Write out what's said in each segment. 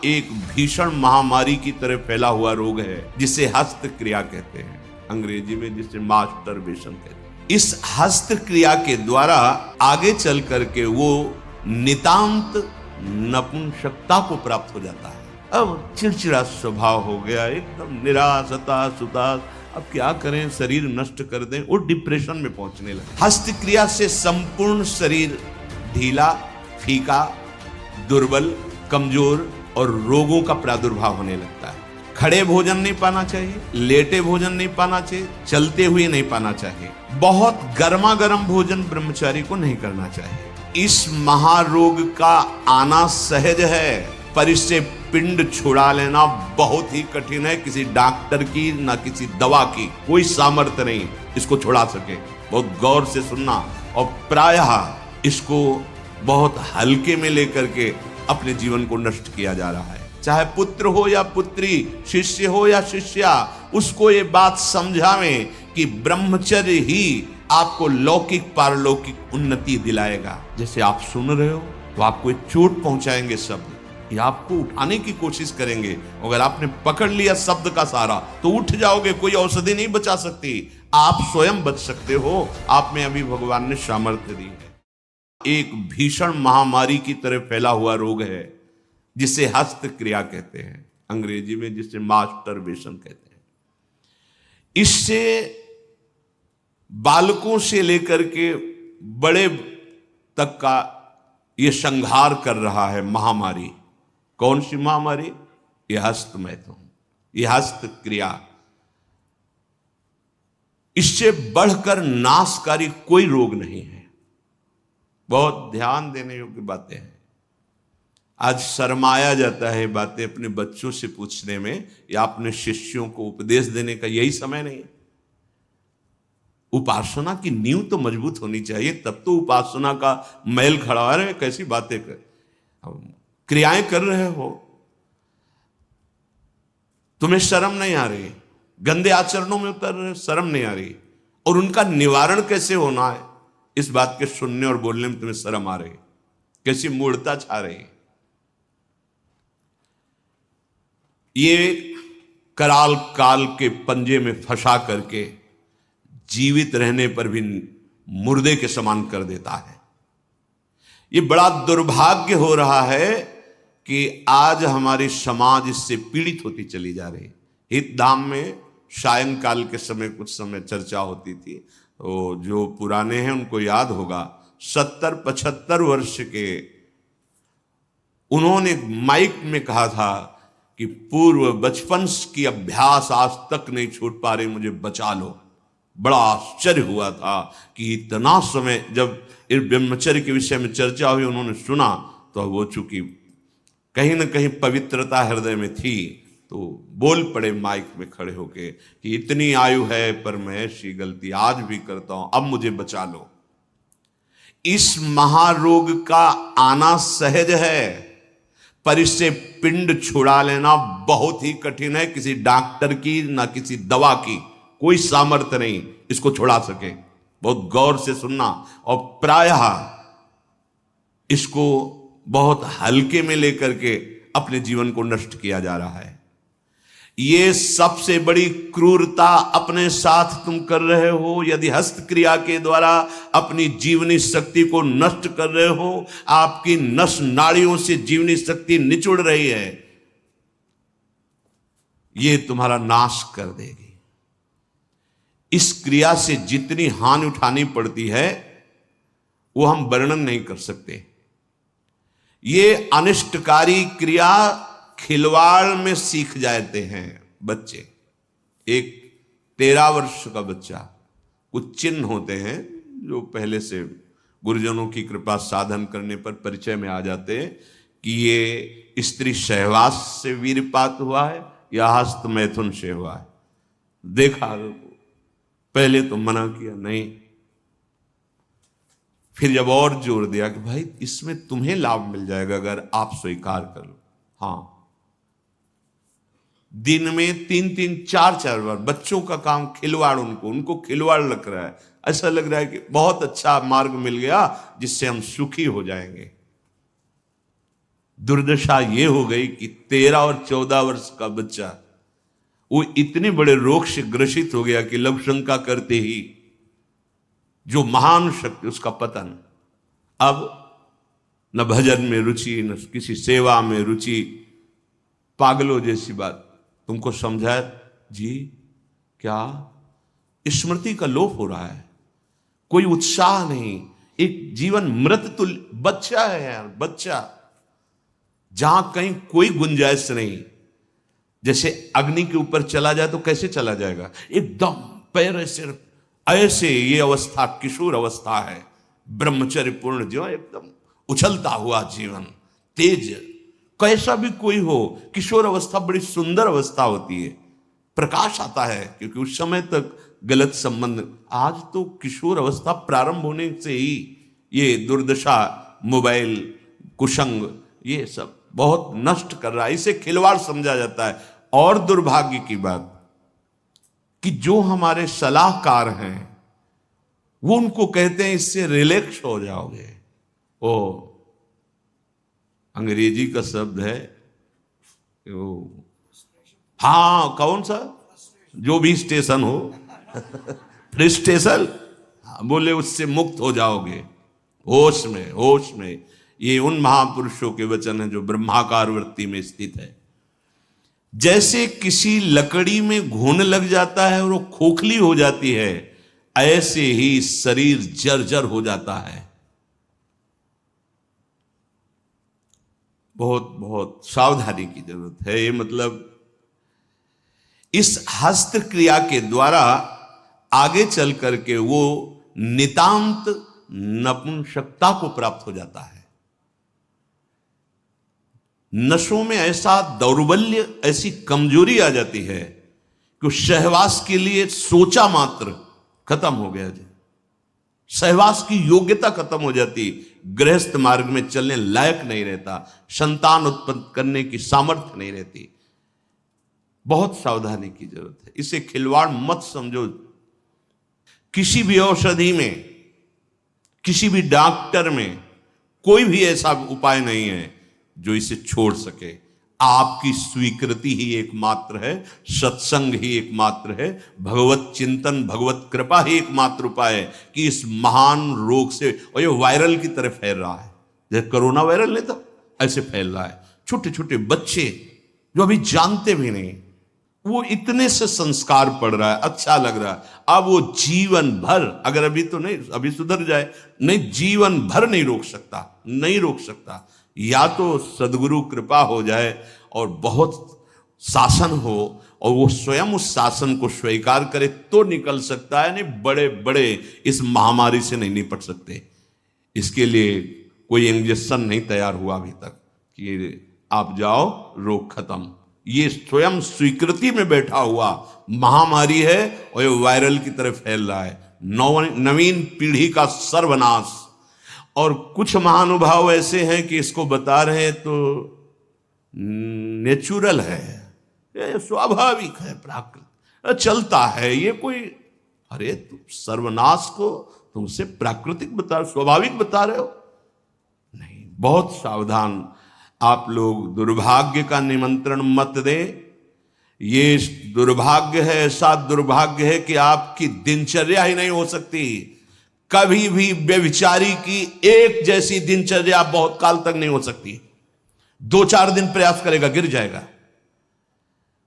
एक भीषण महामारी की तरह फैला हुआ रोग है जिसे हस्त क्रिया कहते हैं, अंग्रेजी में जिसे मास्टरबेशन कहते हैं। इस हस्त क्रिया के द्वारा आगे चल करके वो नितांत नपुंसकता को प्राप्त हो जाता है। अब चिड़चिड़ा स्वभाव हो गया, एकदम निराश, हताश, उदास, अब क्या करें, शरीर नष्ट कर दें, वो डिप्रेशन में पहुंचने लगे। हस्त क्रिया से संपूर्ण शरीर ढीला, फीका, दुर्बल, कमजोर और रोगों का प्रादुर्भाव होने लगता है। खड़े भोजन नहीं पाना चाहिए, लेटे भोजन नहीं पाना चाहिए, चलते हुए नहीं पाना चाहिए, बहुत गर्मा गर्म भोजन ब्रह्मचारी को नहीं करना चाहिए। इस महारोग का आना सहज है, पर इससे पिंड छुड़ा लेना बहुत ही कठिन है। किसी डॉक्टर की ना किसी दवा की कोई सामर्थ्य नहीं इसको छुड़ा सके। बहुत गौर से सुनना, और प्रायः इसको बहुत हल्के में लेकर के अपने जीवन को नष्ट किया जा रहा है। चाहे पुत्र हो या पुत्री, शिष्य हो या शिष्या, उसको ये बात समझावें कि ब्रह्मचर्य ही आपको लौकिक पारलौकिक उन्नति दिलाएगा। जैसे आप सुन रहे हो तो आपको एक चोट पहुंचाएंगे शब्द, ये आपको उठाने की कोशिश करेंगे। अगर आपने पकड़ लिया शब्द का सहारा तो उठ जाओगे, कोई औषधि नहीं बचा सकती, आप स्वयं बच सकते हो। आप में अभी भगवान ने सामर्थ्य दी है। एक भीषण महामारी की तरह फैला हुआ रोग है जिसे हस्त क्रिया कहते हैं, अंग्रेजी में जिसे मास्टरबेशन कहते हैं। इससे बालकों से लेकर के बड़े तक का ये संहार कर रहा है महामारी। कौन सी महामारी? ये हस्त मैथुन, ये हस्त क्रिया। इससे बढ़कर नाशकारी कोई रोग नहीं है। बहुत ध्यान देने योग्य बातें हैं। आज शर्माया जाता है बातें अपने बच्चों से पूछने में, या अपने शिष्यों को उपदेश देने का यही समय नहीं है। उपासना की नींव तो मजबूत होनी चाहिए, तब तो उपासना का मैल खड़ा है। रहे कैसी बातें कर, क्रियाएं कर रहे हो, तुम्हें शर्म नहीं आ रही, गंदे आचरणों में उतर रहे, शर्म नहीं आ रही, और उनका निवारण कैसे होना है इस बात के सुनने और बोलने में तुम्हें शर्म आ रही, कैसी मूढ़ता छा रही। ये कराल काल के पंजे में फंसा करके जीवित रहने पर भी मुर्दे के समान कर देता है। ये बड़ा दुर्भाग्य हो रहा है कि आज हमारी समाज इससे पीड़ित होती चली जा रही है। हितधाम में सायंकाल के समय कुछ समय चर्चा होती थी, तो जो पुराने हैं उनको याद होगा, 70-75 वर्ष के उन्होंने माइक में कहा था कि पूर्व बचपन की अभ्यास आज तक नहीं छूट पा रही, मुझे बचा लो। बड़ा आश्चर्य हुआ था कि इतना समय जब इस ब्रह्मचर्य के विषय में चर्चा हुई, उन्होंने सुना, तो वो चूंकि कहीं ना कहीं पवित्रता हृदय में थी, तो बोल पड़े माइक में खड़े होके कि इतनी आयु है पर मैं ऐसी गलती आज भी करता हूं, अब मुझे बचा लो। इस महारोग का आना सहज है, पर इससे पिंड छुड़ा लेना बहुत ही कठिन है। किसी डॉक्टर की ना किसी दवा की कोई सामर्थ्य नहीं इसको छुड़ा सके। बहुत गौर से सुनना, और प्रायः इसको बहुत हल्के में लेकर के अपने जीवन को नष्ट किया जा रहा है। ये सबसे बड़ी क्रूरता अपने साथ तुम कर रहे हो। यदि हस्त क्रिया के द्वारा अपनी जीवनी शक्ति को नष्ट कर रहे हो, आपकी नस नाड़ियों से जीवनी शक्ति निचुड़ रही है, ये तुम्हारा नाश कर देगी। इस क्रिया से जितनी हानि उठानी पड़ती है वो हम वर्णन नहीं कर सकते। ये अनिष्टकारी क्रिया खिलवाड़ में सीख जाते हैं बच्चे। एक 13 वर्ष का बच्चा, कुछ चिन्ह होते हैं जो पहले से गुरुजनों की कृपा साधन करने पर परिचय में आ जाते हैं कि ये स्त्री सहवास से वीरपात हुआ है या हस्त मैथुन से हुआ है। देखा, पहले तो मना किया नहीं, फिर जब और जोर दिया कि भाई इसमें तुम्हें लाभ मिल जाएगा अगर आप स्वीकार कर लो। हाँ, दिन में 3-3, 4-4 बार बच्चों का काम खिलवाड़, उनको खिलवाड़ लग रहा है। ऐसा लग रहा है कि बहुत अच्छा मार्ग मिल गया जिससे हम सुखी हो जाएंगे। दुर्दशा ये हो गई कि 13 और 14 वर्ष का बच्चा वो इतने बड़े रोग से ग्रसित हो गया कि लघु शंका करते ही जो महान शक्ति, उसका पतन। अब न भजन में रुचि, न किसी सेवा में रुचि, पागलों जैसी बात। तुमको समझाया जी क्या स्मृति का लोप हो रहा है, कोई उत्साह नहीं, एक जीवन मृत तुल्य बच्चा है यार, बच्चा, जहां कहीं कोई गुंजाइश नहीं। जैसे अग्नि के ऊपर चला जाए तो कैसे चला जाएगा, एकदम पैर ऐसे ये अवस्था किशोर अवस्था है, ब्रह्मचर्य पूर्ण जीवन, एकदम उछलता हुआ जीवन, तेज। कैसा भी कोई हो, किशोर अवस्था बड़ी सुंदर अवस्था होती है, प्रकाश आता है, क्योंकि उस समय तक गलत संबंध। आज तो किशोर अवस्था प्रारंभ होने से ही ये दुर्दशा, मोबाइल, कुसंग, ये सब बहुत नष्ट कर रहा है, इसे खिलवाड़ समझा जाता है। और दुर्भाग्य की बात कि जो हमारे सलाहकार हैं वो उनको कहते हैं इससे रिलैक्स हो जाओगे। ओ अंग्रेजी का शब्द है वो, हाँ कौन सा, जो भी स्टेशन हो फ्रस्ट्रेशन, बोले उससे मुक्त हो जाओगे, होश में, होश में। ये उन महापुरुषों के वचन हैं जो ब्रह्माकार वृत्ति में स्थित है। जैसे किसी लकड़ी में घुन लग जाता है और वो खोखली हो जाती है, ऐसे ही शरीर जर्जर हो जाता है। बहुत बहुत सावधानी की जरूरत है। ये मतलब इस हस्त क्रिया के द्वारा आगे चल करके वो नितांत नपुंसकता को प्राप्त हो जाता है। नशों में ऐसा दौर्बल्य, ऐसी कमजोरी आ जाती है कि सहवास के लिए सोचा मात्र खत्म हो गया जी, सहवास की योग्यता खत्म हो जाती, गृहस्थ मार्ग में चलने लायक नहीं रहता, संतान उत्पन्न करने की सामर्थ्य नहीं रहती। बहुत सावधानी की जरूरत है, इसे खिलवाड़ मत समझो। किसी भी औषधि में, किसी भी डॉक्टर में कोई भी ऐसा उपाय नहीं है जो इसे छोड़ सके। आपकी स्वीकृति ही एकमात्र है, सत्संग ही एकमात्र है, भगवत चिंतन, भगवत कृपा ही एकमात्र उपाय है कि इस महान रोग से, और ये वायरल की तरह फैल रहा है, जैसे कोरोना वायरल नहीं था ऐसे फैल रहा है। छोटे छोटे बच्चे जो अभी जानते भी नहीं, वो इतने से संस्कार पड़ रहा है, अच्छा लग रहा है। अब वो जीवन भर, अगर अभी तो नहीं, अभी सुधर जाए, नहीं जीवन भर नहीं रोक सकता, नहीं रोक सकता। या तो सदगुरु कृपा हो जाए और बहुत शासन हो और वो स्वयं उस शासन को स्वीकार करे तो निकल सकता है, नहीं बड़े बड़े इस महामारी से नहीं निपट सकते। इसके लिए कोई इंजेक्शन नहीं तैयार हुआ अभी तक कि आप जाओ रोग खत्म। ये स्वयं स्वीकृति में बैठा हुआ महामारी है और ये वायरल की तरह फैल रहा है, नवीन पीढ़ी का सर्वनाश। और कुछ महानुभाव ऐसे हैं कि इसको बता रहे हैं तो नेचुरल है, ये स्वाभाविक है, प्राकृतिक चलता है, ये कोई, अरे तुम सर्वनाश को तुमसे प्राकृतिक बता, स्वाभाविक बता रहे हो, नहीं। बहुत सावधान आप लोग, दुर्भाग्य का निमंत्रण मत दें। ये दुर्भाग्य है, ऐसा दुर्भाग्य है कि आपकी दिनचर्या ही नहीं हो सकती। कभी भी व्यभिचारी की एक जैसी दिनचर्या बहुत काल तक नहीं हो सकती। 2-4 दिन प्रयास करेगा, गिर जाएगा।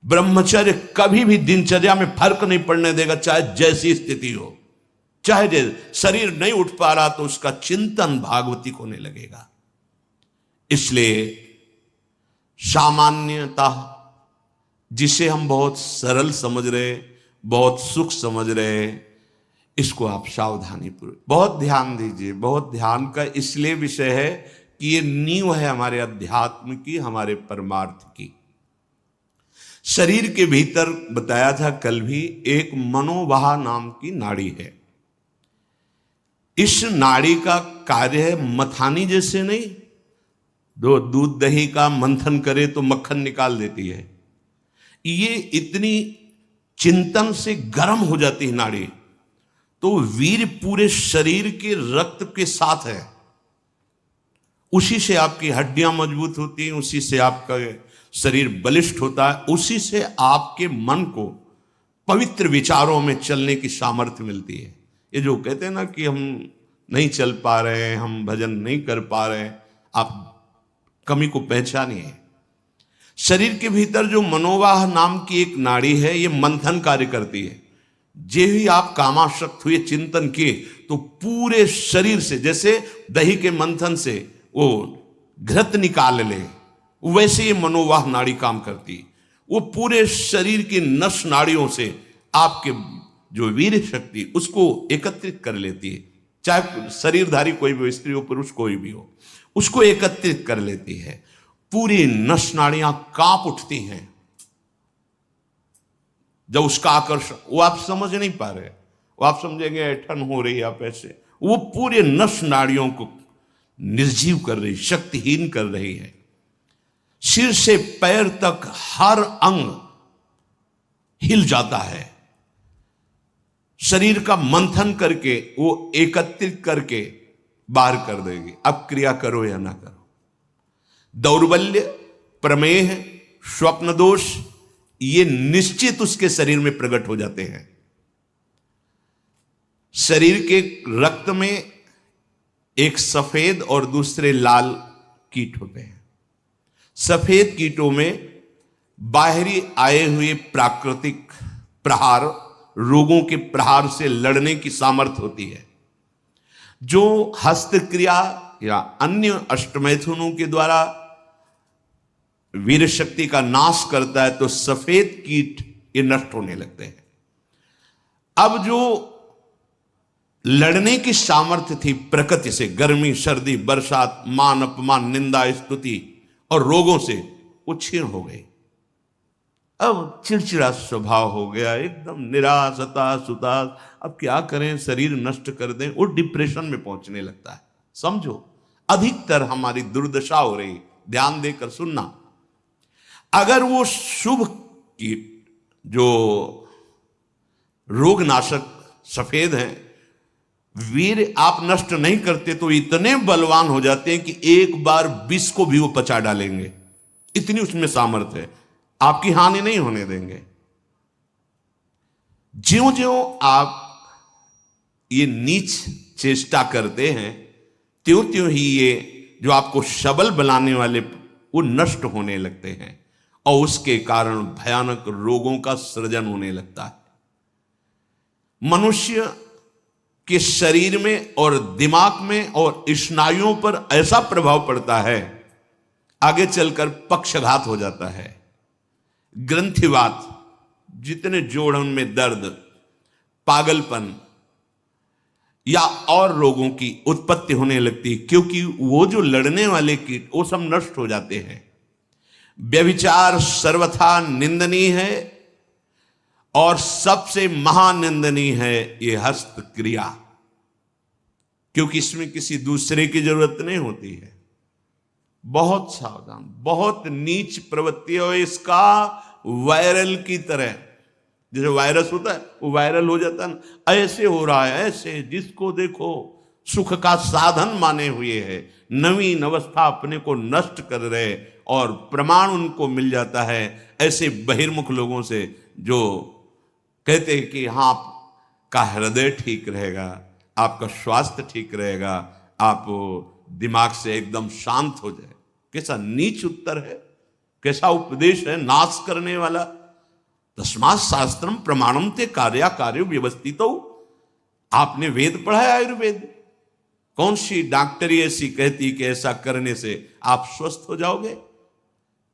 ब्रह्मचर्य कभी भी दिनचर्या में फर्क नहीं पड़ने देगा, चाहे जैसी स्थिति हो, चाहे शरीर नहीं उठ पा रहा तो उसका चिंतन भागवतिक होने लगेगा। इसलिए सामान्यता, जिसे हम बहुत सरल समझ रहे, बहुत सुख समझ रहे, इसको आप सावधानी पूर्वक बहुत ध्यान दीजिए। बहुत ध्यान का इसलिए विषय है कि ये नींव है हमारे अध्यात्म की, हमारे परमार्थ की। शरीर के भीतर बताया था कल भी, एक मनोवाह नाम की नाड़ी है। इस नाड़ी का कार्य है मथानी जैसे नहीं, दो दूध दही का मंथन करे तो मक्खन निकाल देती है, ये इतनी चिंतन से गर्म हो जाती है नाड़ी, तो वीर पूरे शरीर के रक्त के साथ है उसी से आपकी हड्डियां मजबूत होती हैं, उसी से आपका शरीर बलिष्ठ होता है, उसी से आपके मन को पवित्र विचारों में चलने की सामर्थ्य मिलती है। ये जो कहते हैं ना कि हम नहीं चल पा रहे हैं, हम भजन नहीं कर पा रहे हैं, आप कमी को पहचानिए। शरीर के भीतर जो मनोवाह नाम की एक नाड़ी है, ये मंथन कार्य करती है। जे ही आप कामासक्त हुए, चिंतन किए, तो पूरे शरीर से, जैसे दही के मंथन से वो घृत निकाल ले, वैसे ये मनोवाह नाड़ी काम करती है। वो पूरे शरीर की नस नाड़ियों से आपके जो वीर शक्ति उसको एकत्रित कर लेती है, चाहे शरीरधारी कोई भी हो, स्त्री हो पुरुष कोई भी हो, उसको एकत्रित कर लेती है। पूरी नस नाड़ियां कांप उठती हैं जब उसका आकर्षण, वो आप समझ नहीं पा रहे, वो आप समझेंगे ऐठन हो रही, आप ऐसे, वो पूरे नस नाड़ियों को निर्जीव कर रही, शक्तिहीन कर रही है। सिर से पैर तक हर अंग हिल जाता है। शरीर का मंथन करके वो एकत्रित करके बाहर कर देगी। अब क्रिया करो या ना करो। दौर्बल्य, प्रमेह, स्वप्न दोष, ये निश्चित उसके शरीर में प्रकट हो जाते हैं। शरीर के रक्त में एक सफेद और दूसरे लाल कीट होते हैं। सफेद कीटों में बाहरी आए हुए प्राकृतिक प्रहार, रोगों के प्रहार से लड़ने की सामर्थ्य होती है। जो हस्तक्रिया या अन्य अष्टमैथुनों के द्वारा वीर शक्ति का नाश करता है, तो सफेद कीट ये नष्ट होने लगते हैं। अब जो लड़ने की सामर्थ्य थी प्रकृति से, गर्मी, सर्दी, बरसात, मान अपमान, निंदा, स्तुति और रोगों से, वो क्षीण हो गई। अब चिड़चिड़ा स्वभाव हो गया, एकदम निराश, हताश, उदास। अब क्या करें, शरीर नष्ट कर दें, वो डिप्रेशन में पहुंचने लगता है। समझो, अधिकतर हमारी दुर्दशा हो रही। ध्यान देकर सुनना। अगर वो शुभ कीट जो रोगनाशक सफेद हैं, वीर आप नष्ट नहीं करते, तो इतने बलवान हो जाते हैं कि एक बार विष को भी वो पचा डालेंगे। इतनी उसमें सामर्थ्य है, आपकी हानि नहीं होने देंगे। ज्यों ज्यों आप ये नीच चेष्टा करते हैं, त्यों त्यों ही ये जो आपको सबल बनाने वाले वो नष्ट होने लगते हैं, और उसके कारण भयानक रोगों का सृजन होने लगता है। मनुष्य के शरीर में और दिमाग में और स्नायुओं पर ऐसा प्रभाव पड़ता है, आगे चलकर पक्षघात हो जाता है, ग्रंथिवात, जितने जोड़ों में दर्द, पागलपन या और रोगों की उत्पत्ति होने लगती है, क्योंकि वो जो लड़ने वाले कीट वो सब नष्ट हो जाते हैं। व्यभिचार सर्वथा निंदनीय है, और सबसे महानिंदनीय है ये हस्त क्रिया, क्योंकि इसमें किसी दूसरे की जरूरत नहीं होती है। बहुत सावधान, बहुत नीच प्रवृत्ति है इसका। वायरल की तरह, जैसे वायरस होता है वो वायरल हो जाता है ना, ऐसे हो रहा है। ऐसे जिसको देखो सुख का साधन माने हुए है, नवीन अवस्था अपने को नष्ट कर रहे, और प्रमाण उनको मिल जाता है ऐसे बहिर्मुख लोगों से जो कहते हैं कि हाँ, आपका हृदय ठीक रहेगा, आपका स्वास्थ्य ठीक रहेगा, आप दिमाग से एकदम शांत हो जाए। कैसा नीच उत्तर है, कैसा उपदेश है, नाश करने वाला। तस्मात् शास्त्रम प्रमाणम ते कार्या कार्यो व्यवस्थितो। आपने वेद पढ़ा है, आयुर्वेद। कौन सी डॉक्टरी ऐसी कहती कि ऐसा करने से आप स्वस्थ हो जाओगे?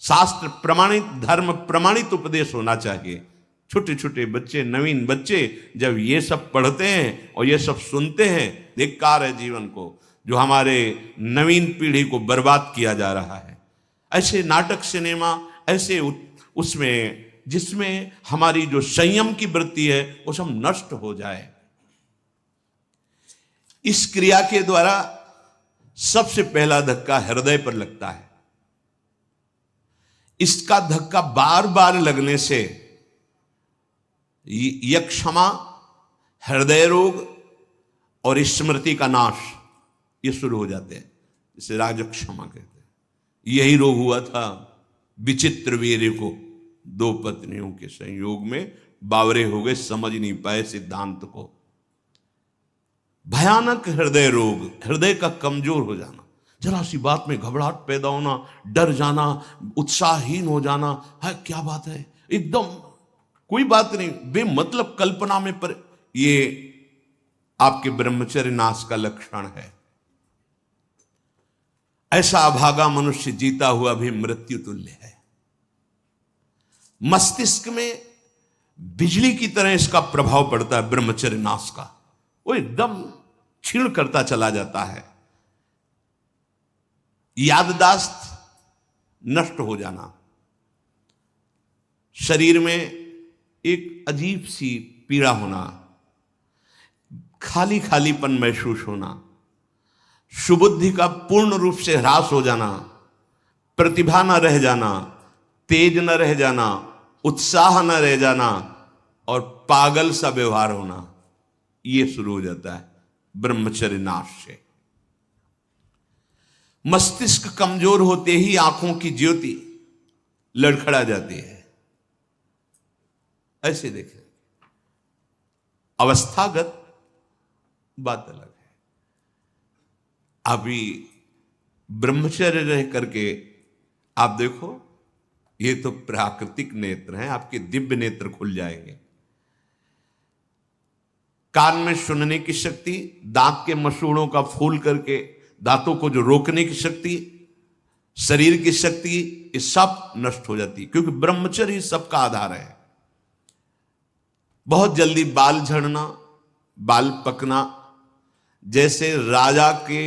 शास्त्र प्रमाणित, धर्म प्रमाणित उपदेश होना चाहिए। छोटे छोटे बच्चे, नवीन बच्चे जब ये सब पढ़ते हैं और ये सब सुनते हैं, धिक्कार है जीवन को, जो हमारे नवीन पीढ़ी को बर्बाद किया जा रहा है। ऐसे नाटक, सिनेमा, ऐसे उसमें जिसमें हमारी जो संयम की वृत्ति है वो सब नष्ट हो जाए। इस क्रिया के द्वारा सबसे पहला धक्का हृदय पर लगता है। इसका धक्का बार बार लगने से यक्षमा, हृदय रोग और स्मृति का नाश ये शुरू हो जाते हैं। इसे राजक्षमा कहते हैं। यही रोग हुआ था विचित्र वीर्य को। 2 पत्नियों के संयोग में बावरे हो गए, समझ नहीं पाए सिद्धांत को। भयानक हृदय रोग, हृदय का कमजोर हो जाना, जरा सी बात में घबराहट पैदा होना, डर जाना, उत्साहहीन हो जाना, है क्या बात है, एकदम कोई बात नहीं, बेमतलब कल्पना में पर, ये आपके ब्रह्मचर्य नाश का लक्षण है। ऐसा अभागा मनुष्य जीता हुआ भी मृत्यु तुल्य है। मस्तिष्क में बिजली की तरह इसका प्रभाव पड़ता है ब्रह्मचर्य नाश का, वो एकदम क्षीण करता चला जाता है। याददाश्त नष्ट हो जाना, शरीर में एक अजीब सी पीड़ा होना, खाली खालीपन महसूस होना, सुबुद्धि का पूर्ण रूप से ह्रास हो जाना, प्रतिभा न रह जाना, तेज न रह जाना, उत्साह न रह जाना और पागल सा व्यवहार होना, यह शुरू हो जाता है ब्रह्मचर्य नाश से। मस्तिष्क कमजोर होते ही आंखों की ज्योति लड़खड़ा जाती है। ऐसे देखें, अवस्थागत बात अलग है। अभी ब्रह्मचर्य रह करके आप देखो, ये तो प्राकृतिक नेत्र हैं, आपके दिव्य नेत्र खुल जाएंगे। कान में सुनने की शक्ति, दांत के मसूड़ों का फूल करके दांतों को जो रोकने की शक्ति, शरीर की शक्ति, ये सब नष्ट हो जाती, क्योंकि ब्रह्मचर्य सबका आधार है। बहुत जल्दी बाल झड़ना, बाल पकना, जैसे राजा के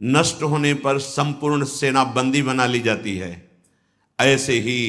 नष्ट होने पर संपूर्ण सेना बंदी बना ली जाती है, ऐसे ही